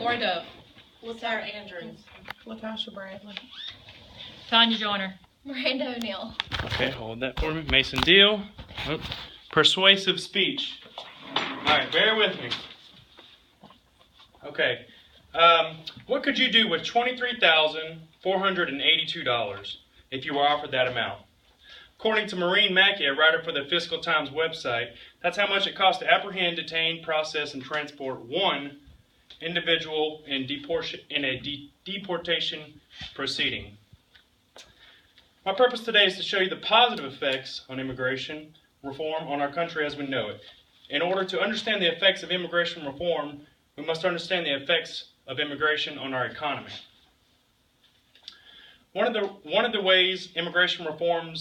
Roy Dove. Sarah Andrews. Latasha Bradley. Tanya Joyner. Miranda O'Neill. Okay, hold that for me. Mason Deal. Oh, Persuasive Speech. Alright, bear with me. Okay. What could you do with $23,482 if you were offered that amount? According to Maureen Mackey, a writer for the Fiscal Times website, that's how much it costs to apprehend, detain, process, and transport one individual in a deportation proceeding. My purpose today is to show you the positive effects on immigration reform on our country as we know it. In order to understand the effects of immigration reform, we must understand the effects of immigration on our economy. One of the ways immigration reform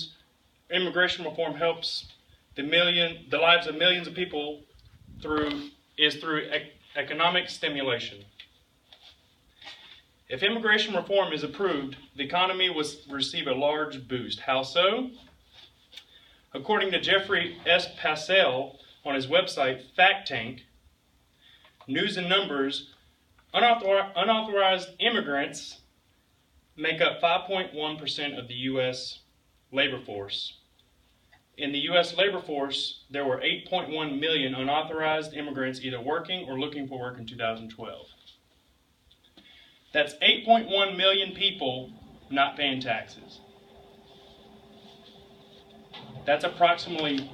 helps the lives of millions of people is through economic stimulation. If immigration reform is approved, the economy will receive a large boost. How so? According to Jeffrey S. Passell on his website, Fact Tank, News and Numbers, unauthorized immigrants make up 5.1% of the U.S. labor force. In the U.S. labor force, there were 8.1 million unauthorized immigrants either working or looking for work in 2012. That's 8.1 million people not paying taxes. That's approximately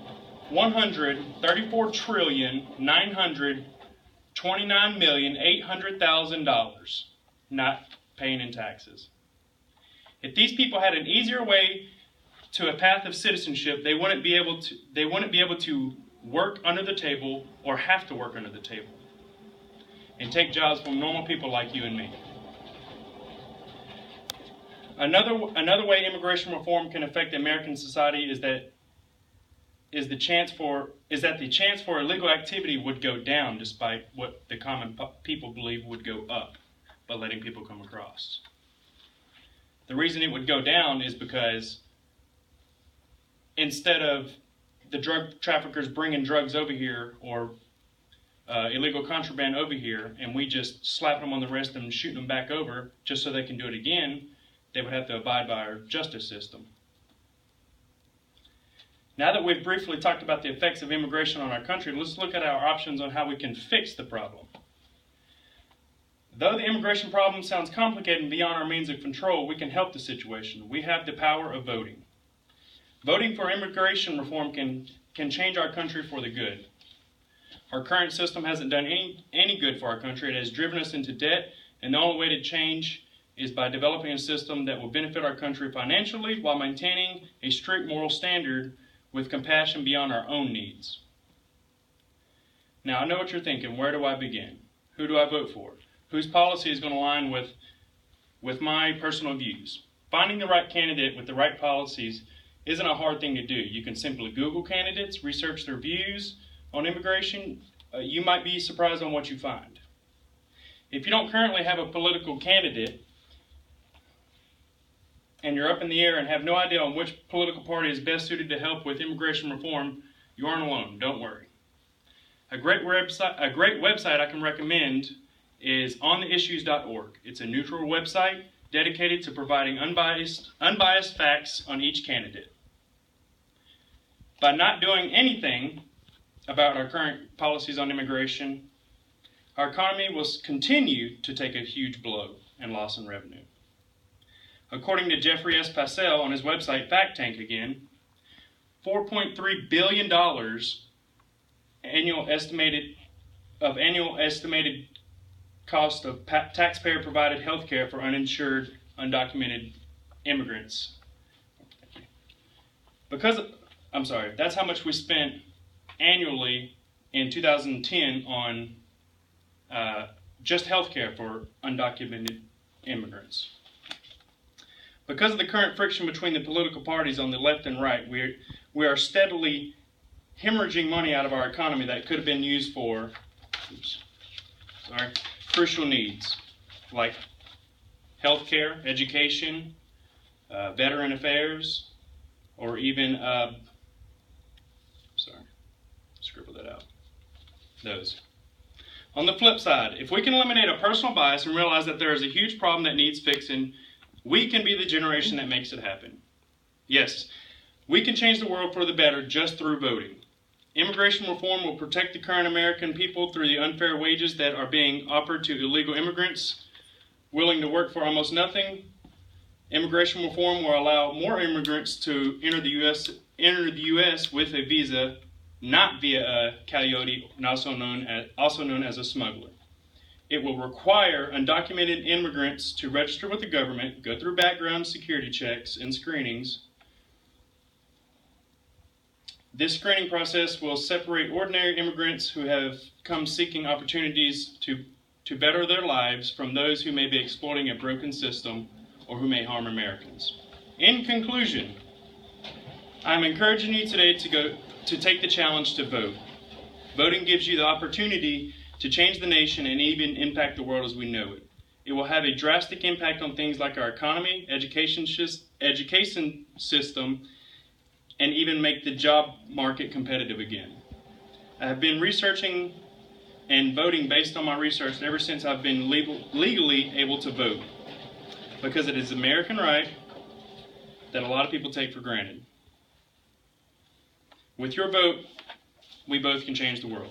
$134,929,800,000 not paying in taxes. If these people had an easier way to a path of citizenship, they wouldn't be able to work under the table or have to work under the table and take jobs from normal people like you and me. Another way immigration reform can affect American society is that the chance for illegal activity would go down, despite what the common people believe would go up by letting people come across. The reason it would go down is because instead of the drug traffickers bringing drugs over here or illegal contraband over here, and we just slap them on the wrist and shooting them back over just so they can do it again, they would have to abide by our justice system. Now that we've briefly talked about the effects of immigration on our country, let's look at our options on how we can fix the problem. Though the immigration problem sounds complicated and beyond our means of control, we can help the situation. We have the power of voting. Voting for immigration reform can change our country for the good. Our current system hasn't done any good for our country. It has driven us into debt, and the only way to change is by developing a system that will benefit our country financially while maintaining a strict moral standard with compassion beyond our own needs. Now, I know what you're thinking. Where do I begin? Who do I vote for? Whose policy is going to align with my personal views? Finding the right candidate with the right policies isn't a hard thing to do. You can simply Google candidates, research their views on immigration. You might be surprised on what you find. If you don't currently have a political candidate, and you're up in the air and have no idea on which political party is best suited to help with immigration reform, you aren't alone. Don't worry. A great website I can recommend is ontheissues.org. It's a neutral website dedicated to providing unbiased facts on each candidate. By not doing anything about our current policies on immigration, our economy will continue to take a huge blow and loss in revenue. According to Jeffrey S. Passell on his website, Fact Tank again, $4.3 billion annual estimated cost of taxpayer-provided health care for uninsured, undocumented immigrants. That's how much we spent annually in 2010 on just health care for undocumented immigrants. Because of the current friction between the political parties on the left and right, we are steadily hemorrhaging money out of our economy that could have been used for crucial needs like health care, education, veteran affairs, or even, scribble that out, those. On the flip side, if we can eliminate a personal bias and realize that there is a huge problem that needs fixing, we can be the generation that makes it happen. Yes, we can change the world for the better just through voting. Immigration reform will protect the current American people through the unfair wages that are being offered to illegal immigrants willing to work for almost nothing. Immigration reform will allow more immigrants to enter the U.S. with a visa, not via a coyote, also known as a smuggler. It will require undocumented immigrants to register with the government, go through background security checks and screenings. This screening process will separate ordinary immigrants who have come seeking opportunities to better their lives from those who may be exploiting a broken system or who may harm Americans. In conclusion, I'm encouraging you today to take the challenge to vote. Voting gives you the opportunity to change the nation and even impact the world as we know it. It will have a drastic impact on things like our economy, education system, and even make the job market competitive again. I have been researching and voting based on my research ever since I've been legally able to vote, because it is an American right that a lot of people take for granted. With your vote, we both can change the world.